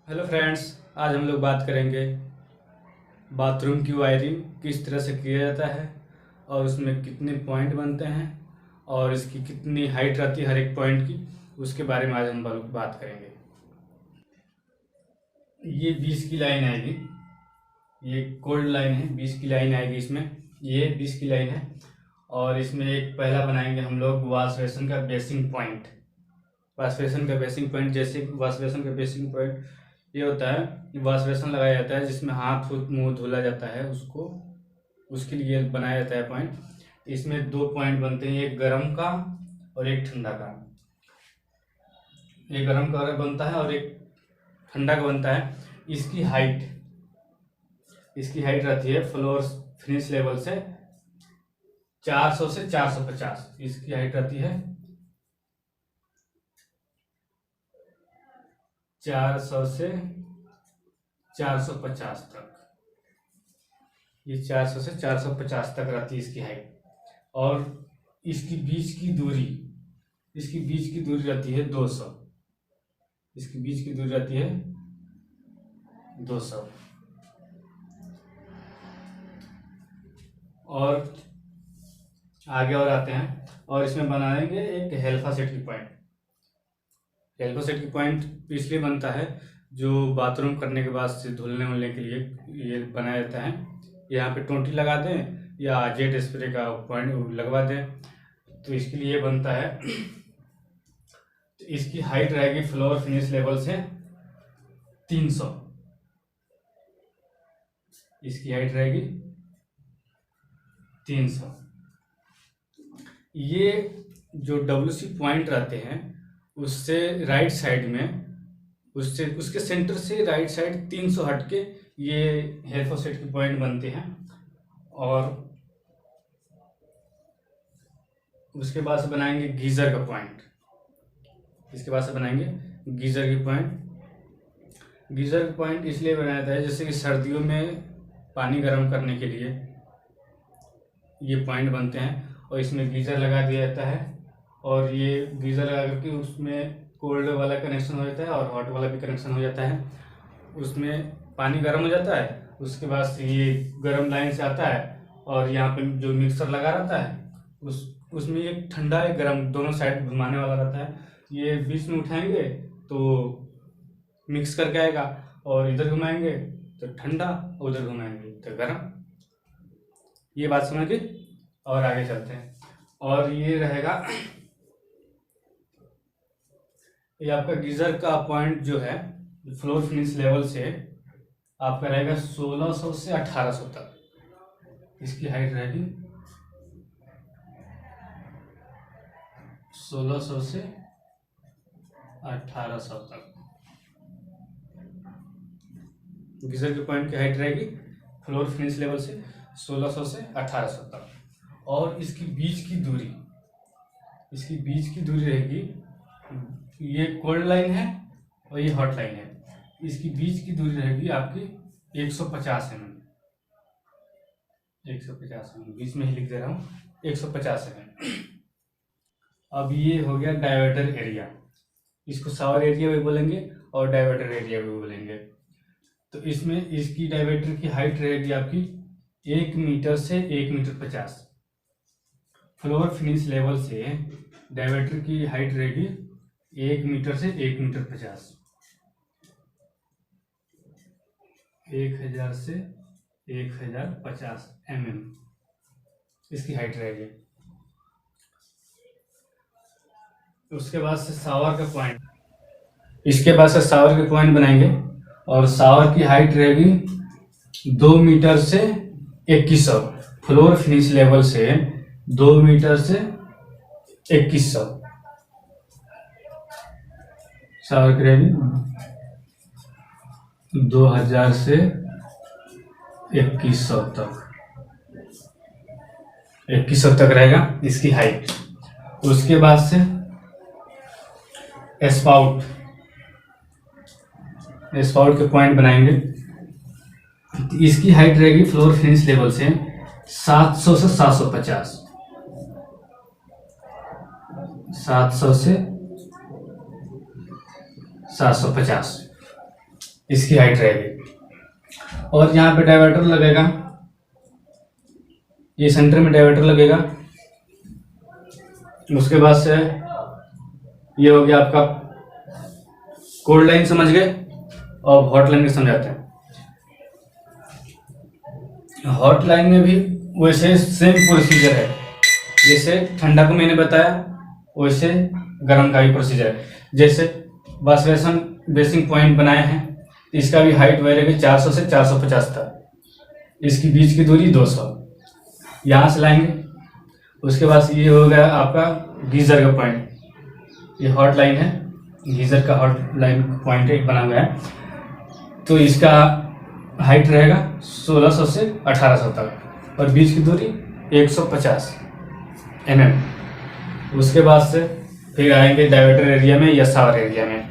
Hello friends, आज हम लोग बात करेंगे बाथरूम की वायरिंग किस तरह से किया जाता है और उसमें कितने पॉइंट बनते हैं और इसकी कितनी हाइट रहती है हर एक पॉइंट की। उसके बारे में आज हम लोग बात करेंगे। ये 20 की लाइन आएगी, ये कोल्ड लाइन है, 20 की लाइन आएगी इसमें। ये 20 की लाइन है और इसमें एक पहला बनाएंगे हम लोग वॉश बेसिन का बेसिंग पॉइंट। वॉश बेसिन का बेसिंग पॉइंट, जैसे वॉश बेसिन का बेसिंग पॉइंट ये होता है, वॉश बेसिन लगाया जाता है जिसमें हाथ मुंह धुला जाता है, उसको उसके लिए बनाया जाता है पॉइंट। इसमें दो पॉइंट बनते हैं, एक गर्म का और एक ठंडा का। एक गर्म का बनता है और एक ठंडा का बनता है। इसकी हाइट रहती है फ्लोर फिनिश लेवल से 400 से 450। इसकी हाइट रहती है 400 से 450 तक। ये 400 से 450 तक रहती है इसकी हाइट। और इसकी बीच की दूरी रहती है 200। इसकी बीच की दूरी रहती है 200। और आगे और आते हैं और इसमें बनाएंगे एक हेल्फा सेट की पॉइंट। हेल्फा सेट की पॉइंट इसलिए बनता है, जो बाथरूम करने के बाद से धुलने उलने के लिए ये बनाया जाता है। यहाँ पे टोंटी लगा दें या जेट स्प्रे का पॉइंट लगवा दें, तो इसके लिए बनता है। तो इसकी हाइट रहेगी फ्लोर फिनिश लेवल से 300। इसकी हाइट रहेगी 300। ये जो WC पॉइंट रहते हैं उससे राइट साइड में, उसके सेंटर से राइट साइड 300 हट के ये हेल्फा सेट के पॉइंट बनते हैं। और उसके बाद से बनाएंगे गीज़र का पॉइंट। इसके बाद से बनाएंगे गीज़र की पॉइंट। गीज़र का पॉइंट इसलिए बनाया जाता है जैसे कि सर्दियों में पानी गर्म करने के लिए ये पॉइंट बनते हैं और इसमें गीज़र लगा दिया जाता है। और ये गीज़र लगा करके उसमें कोल्ड वाला कनेक्शन हो जाता है और हॉट वाला भी कनेक्शन हो जाता है। उसमें पानी गर्म हो जाता है, उसके बाद से ये गर्म लाइन से आता है और यहाँ पे जो मिक्सर लगा रहता है उसमें एक ठंडा एक गर्म दोनों साइड घुमाने वाला रहता है। ये बीच में उठाएंगे तो मिक्स करके आएगा और इधर घुमाएंगे तो ठंडा, उधर घुमाएंगे तो गर्म। ये बात समझ गए। और आगे चलते हैं। और ये रहेगा, ये आपका गीज़र का पॉइंट जो है फ्लोर फिनिश लेवल से आपका रहेगा 1600 से 1800 तक। इसकी हाइट रहेगी 1600 से 1800 तक। गीज़र के पॉइंट की हाइट रहेगी फ्लोर फिनिश लेवल से 1600 से 1800 तक। और इसकी बीच की दूरी रहेगी, ये कोल्ड लाइन है और ये हॉट लाइन है। इसकी बीच की दूरी रहेगी आपकी 150 mm। 150 mm बीच में ही लिख दे रहा हूँ, 150 mm। अब ये हो गया डायवर्टर एरिया। इसको शावर एरिया भी बोलेंगे और डायवर्टर एरिया भी बोलेंगे। तो इसमें इसकी डायवर्टर की हाइट रहेगी आपकी 1 मीटर से 1 मीटर 50। फ्लोर फिनिश लेवल से डायवर्टर की हाइट रहेगी 1 मीटर से 1 मीटर 50। 1000 से 1050 mm इसकी हाइट रहेगी। उसके बाद से शावर का पॉइंट, इसके बाद से शावर के पॉइंट बनाएंगे और शावर की हाइट रहेगी 2 मीटर से 2100। फ्लोर फिनिश लेवल से 2 मीटर से 2100 शावर की रहेगी। 2000 से 2100 तक, 2100 तक रहेगा इसकी हाइट। उसके बाद से स्पाउट के पॉइंट बनाएंगे। इसकी हाइट रहेगी फ्लोर फिनिश लेवल से 700 से 750। 700 से 750 इसकी हाइट रहेगी। और यहाँ पे डाइवर्टर लगेगा, ये सेंटर में डाइवर्टर लगेगा। उसके बाद से ये हो गया आपका कोल्ड लाइन, समझ गए। और हॉट लाइन के समझाते हैं। हॉट लाइन में भी वैसे सेम प्रोसीजर है, जैसे ठंडा को मैंने बताया वैसे गर्म का भी प्रोसीजर है। जैसे वाशबेसन बेसिंग पॉइंट बनाए हैं, इसका भी हाइट रहेगी 400 से 450 तक, इसकी बीच की दूरी 200 यहाँ से लाएंगे। उसके बाद ये हो गया आपका गीजर का पॉइंट, ये हॉट लाइन है, गीजर का हॉट लाइन पॉइंट एक बना हुआ है। तो इसका हाइट रहेगा 1600 से 1800 तक और बीच की दूरी 150 mm। उसके बाद से फिर आएंगे डाइवर्टर एरिया में या शावर एरिया में,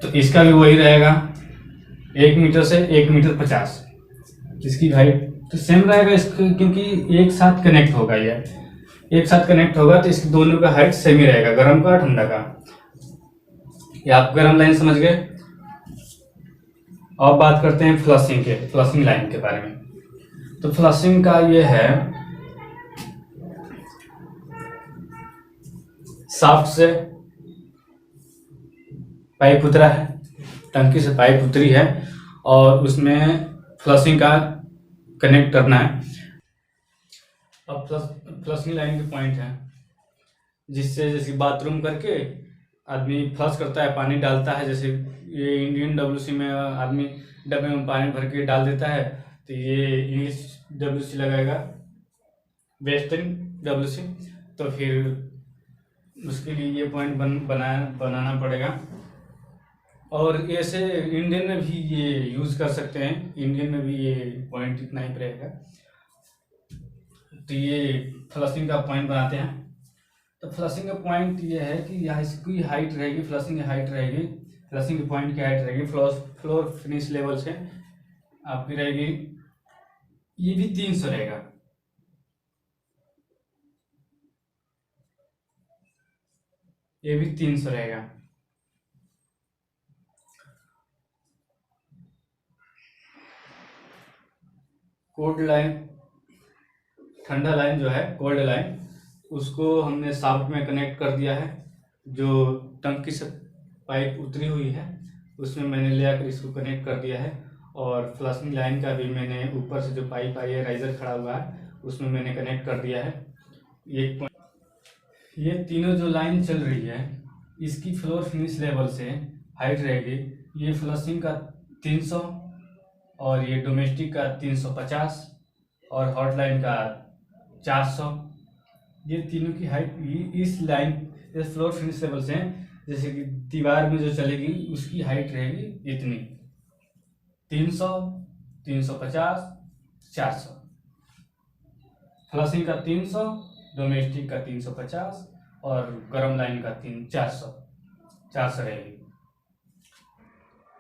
तो इसका भी वही रहेगा 1 मीटर से 1 मीटर 50। इसकी हाइट तो सेम रहेगा इसको, क्योंकि एक साथ कनेक्ट होगा, ये एक साथ कनेक्ट होगा तो इसकी दोनों का हाइट सेम ही रहेगा, गर्म का ठंडा का। ये आप गर्म लाइन समझ गए। अब बात करते हैं फ्लशिंग लाइन के बारे में। तो फ्लशिंग का ये है, शाफ्ट से पाइप उतरा है, टंकी से पाइप उतरी है और उसमें फ्लशिंग का कनेक्ट करना है। अब फ्लशिंग लाइन के पॉइंट है, जिससे जैसे बाथरूम करके आदमी फ्लश करता है, पानी डालता है। जैसे ये इंडियन WC में आदमी डब्बे में पानी भर के डाल देता है, तो ये इंग्लिश WC लगाएगा, वेस्टर्न WC। तो फिर उसके लिए ये पॉइंट बनाना पड़ेगा। और ऐसे इंडियन में भी ये यूज़ कर सकते हैं, इंडियन में भी ये पॉइंट इतना ही रहेगा। तो ये फ्लशिंग का पॉइंट बनाते हैं। तो फ्लशिंग का पॉइंट ये है कि यहाँ इसकी हाइट रहेगी, फ्लशिंग की हाइट रहेगी, फ्लशिंग के पॉइंट की हाइट रहेगी फ्लोर फिनिश लेवल से आपकी रहेगी, ये भी 300 रहेगा। ये भी 300 रहेगा। कोल्ड लाइन, ठंडा लाइन जो है कोल्ड लाइन, उसको हमने शाफ्ट में कनेक्ट कर दिया है। जो टंकी से पाइप उतरी हुई है उसमें मैंने ले आकर इसको कनेक्ट कर दिया है। और फ्लशिंग लाइन का भी मैंने ऊपर से जो पाइप आई है, राइजर खड़ा हुआ है, उसमें मैंने कनेक्ट कर दिया है। ये तीनों जो लाइन चल रही है इसकी फ्लोर फिनिश लेवल से हाइट रहेगी, ये फ्लशिंग का 300 और ये डोमेस्टिक का 350 और हॉट लाइन का 400। ये तीनों की हाइट इस लाइन, इस फ्लोर फिनिश लेवल से, जैसे कि दीवार में जो चलेगी उसकी हाइट रहेगी इतनी, 300, 350, 400। फ्लशिंग का 300, डोमेस्टिक का 350 और गर्म लाइन का 400 रहेगी।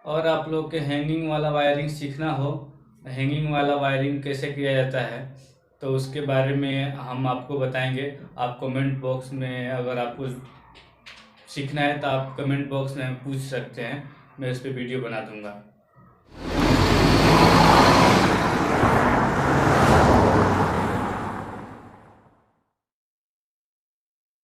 और आप लोग के हैंगिंग वाला वायरिंग सीखना हो, हैंगिंग वाला वायरिंग कैसे किया जाता है, तो उसके बारे में हम आपको बताएंगे। आप कमेंट बॉक्स में अगर आपको सीखना है तो आप कमेंट बॉक्स में पूछ सकते हैं, मैं उस पर वीडियो बना दूंगा।